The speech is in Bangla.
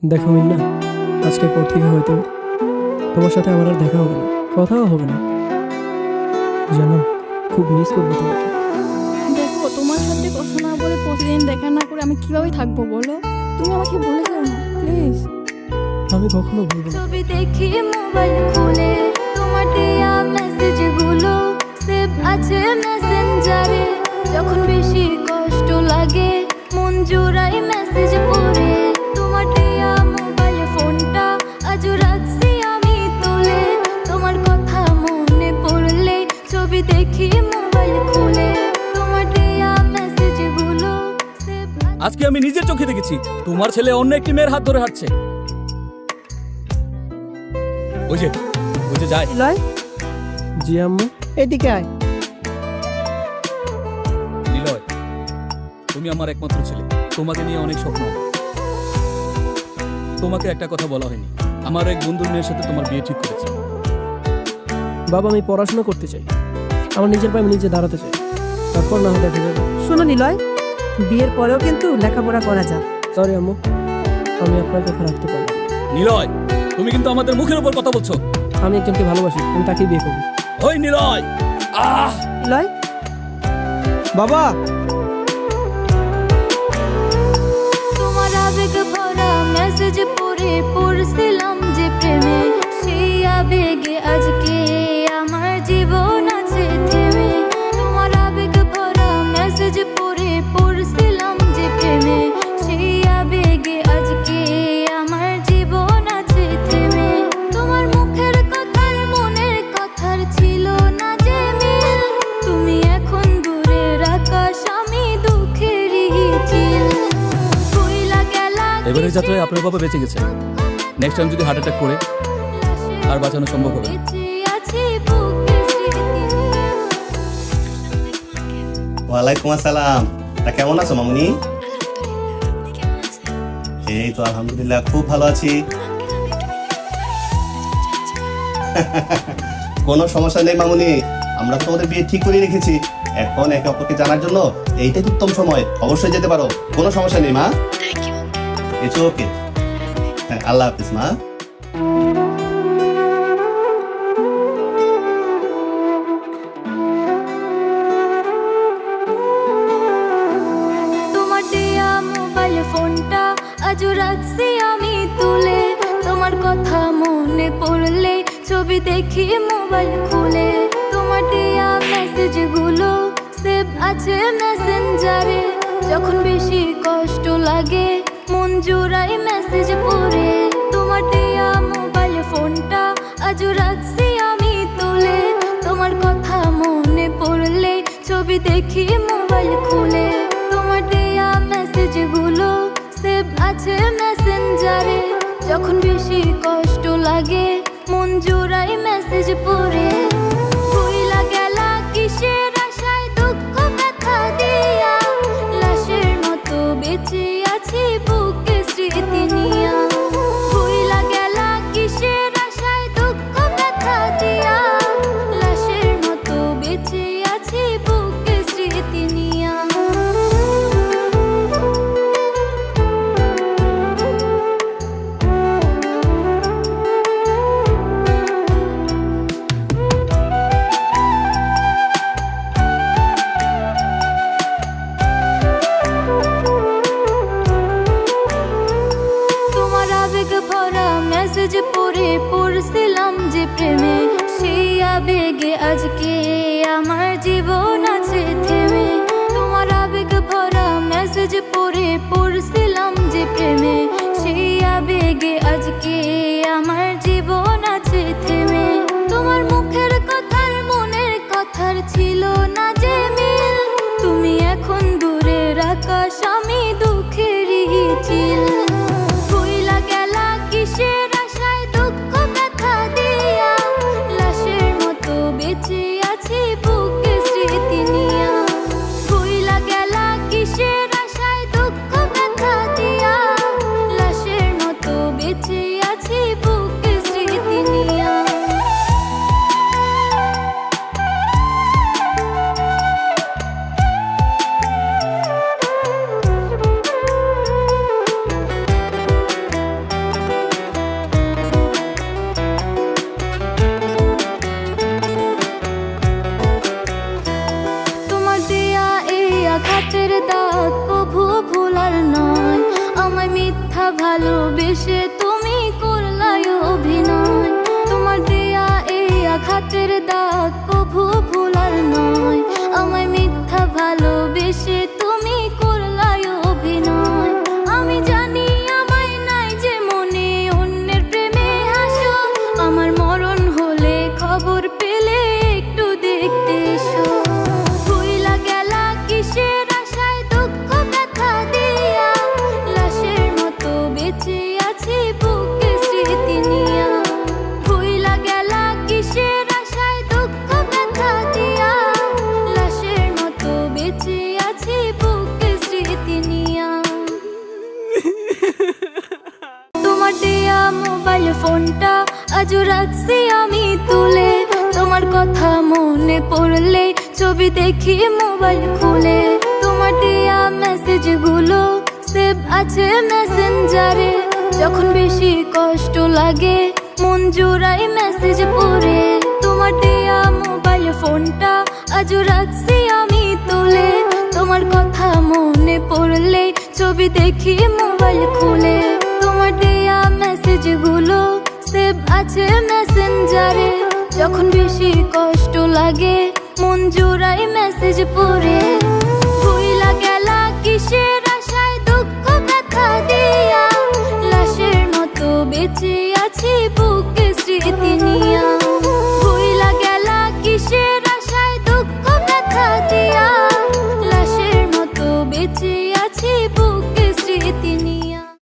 দেখো মিন্না, আজকের পর থেকে হয়তো তোমার সাথে আমার আর দেখা হবে না, কথাও হবে না। জানো, খুব মিস করবো তোমাকে। দেখো, তোমার সাথে কথা না বলে প্রতিদিন দেখা না করে আমি কিভাবে থাকবো বলো? তুমি আমাকে বলে যাও না প্লিজ। আমি কখনো বলবো না। ছবি দেখি মোবাইল খুলে, তোমার দেয়া মেসেজ গুলো সেভ আছে মেসেঞ্জারে। যখন বেশি কষ্ট লাগে মন জোড়াই মেসেজ পড়ে, তোমার দেয়া মোবাইল ফোনটা আজও রাখছি আমি তুলে। তোমার কথা মনে পড়লে ছবি দেখি মোবাইল খুলে, তোমার দেয়া মেসেজ গুলো সেভ। আজকে আমি নিজের চোখে দেখেছি তোমার ছেলে অন্য একটি মেয়ের হাত ধরে হাঁটছে। ওই যে যায়। লয়, জি আম্মু। এদিকে আয়। নিলয়, তুমি আমার একমাত্র ছেলে, তোমাকে নিয়ে অনেক স্বপ্ন আমার। তোমাকে একটা কথা বলা হয়নি, আমার এক বন্ধুর মেয়ের সাথে তোমার বিয়ে ঠিক করেছে। বাবা, আমি পড়াশোনা করতে চাই, আমার নিজের পায়ে আমি নিজে দাঁড়াতে চাই, তারপর না হয় দেখা যাবে। শোনো নিলয়, বিয়ের পরেও কিন্তু লেখাপড়া করা যায়। সরি আম্মু, আমি আপনার কথা রাখতে পারলাম না। নিলয়, তুমি কিন্তু আমাদের মুখের উপর কথা বলছো। আমি একজনকে ভালোবাসি, আমি তাকে বিয়ে করবো। ওই নিলয়, নিলয়, বাবা, তোমার আবেগ ভরা মেসেজ পড়ছিলাম যে প্রেমে, সেই আবেগে আজকে আমার জীবন আছে থেমে। তোমার আবেগ ভরা মেসেজ পড়ছিলাম যে প্রেমে, সেই আবেগে আজকে আমার জীবন আছে থেমে। তোমার মুখের কথার মনের কথার ছিল না যে মিল, তুমি এখন দূরের আকাশ, আমি দুঃখেরই চিল। কইলা গেলা এবারের যাত্রায় আপনার বাবা বেঁচে গেছে, নেক্সট টাইম যদি হার্ট অ্যাটাক করে আর বাঁচানো সম্ভব হবে না। বেঁচে আছি বুকে স্মৃতি। ওয়ালাইকুম আসসালাম। তা কেমন আছো মামুনি? এই তো আলহামদুলিল্লাহ খুব ভালো আছি। কোনো সমস্যা নেই মামুনি, আমরা তোমাদের বিয়ে ঠিক করে রেখেছি। এখন একে অপরকে জানার জন্য এইটাই উত্তম সময়, অবশ্যই যেতে পারো, কোনো সমস্যা নেই মা। It's okay. হ্যাঁ, আল্লাহ হাফিজ মা। তোমার দেয়া মোবাইল ফোনটা আজও রাখছি আমি তুলে, তোমার কথা মনে পড়লে ছবি দেখি মোবাইল খুলে। তোমার দেয়া মেসেজ গুলো সেভ আছে মেসেঞ্জারে। যখন বেশি কষ্ট লাগে মন জোড়াই মেসেজ পড়ে, তোমার দেয়া মোবাইল ফোনটা আজও রাখছি আমি তুলে। তোমার কথা মনে পড়লে ছবি দেখি মোবাইল খুলে, তোমার দেয়া মেসেজ গুলো সেভ আছে মেসেঞ্জারে। যখন বেশি কষ্ট লাগে মন জোড়াই মেসেজ পড়ে, কইলা গেলা কিসের আশায় দুঃখ ব্যথা দিয়া, লাশের মতো বেঁচে আছি বুকে স্মৃতি নিয়া। কইলা গেলা কিসের আশায় দুঃখ ব্যথা দিয়া, লাশের মতো বেঁচে আছি বুকে স্মৃতি নিয়া। তোমার আবেগ ভরা মেসেজ পড়ছিলাম যে প্রেমে, সেই আবেগে আজকে আমার জীবন আছে থেমে। তোমার আবেগ ভরা মেসেজ পড়ছিলাম যে প্রেমে, সেই আবেগে আজকে আমার জীবন আছে থেমে। তোমার মুখের কথার মনের কথার ছিল না যে মিল, তুমি এখন দূরের আকাশ, আমি দুঃখেরই চিল। কইলা গেলা কিসের আশায় দুঃখ ব্যথা দিয়া, লাশের মতো বেঁচে আছি বুকে স্মৃতি নিয়া। কইলা গেলা কিসের আশায় দুঃখ ব্যথা দিয়া, লাশের মতো বেঁচে আছি বুকে স্মৃতি নিয়া। ভালোবেসে তুমি করলাই অভিনয়। তোমার দেয়া এই আঘাতের দাগ কভু ভোলার নয়। আমায় মিথ্যা ভালোবেসে তুমি করলাই অভিনয়। আমি জানি আমায় নাই যে মনে অন্যের প্রেমে হাসো। আমার মরণ হলে খবর পেলে একটু দেখতে এসো। ভুইলা গেলা কিসের আশায় দুঃখ ব্যথা দিয়া, লাশের মতো বেঁচে আছি বুকে স্মৃতি নিয়া। ভুইলা গেলা কিসের আশায় দুঃখ ব্যথা দিয়া, লাশের মতো বেঁচে আছি বুকে স্মৃতি নিয়া। তোমার দেয়া মোবাইল ফোনটা আজও রাখছি আমি তুলে। তোমার কথা মনে পড়লে ছবি দেখি মোবাইল খুলে। তোমার দেয়া মেসেজগুলো সেভ আছে মেসেঞ্জারে। যখন বেশি কষ্ট লাগে মন জোড়াই মেসেজ পড়ে। তোমার দেয়া মোবাইল ফোনটা আজও রাখছি আমি তুলে। তোমার কথা মনে পড়লে ছবি দেখি মোবাইল খুলে। তোমার দেয়া মেসেজগুলো সেভ আছে মেসেঞ্জারে। যখন বেশি কষ্ট লাগে মন জোড়াই মেসেজ পড়ে। ভুইলা গেলা কিসের আশায় দুঃখ ব্যথা দিয়া, লাশের মতো বেঁচে আছি বুকে স্মৃতি নিয়া।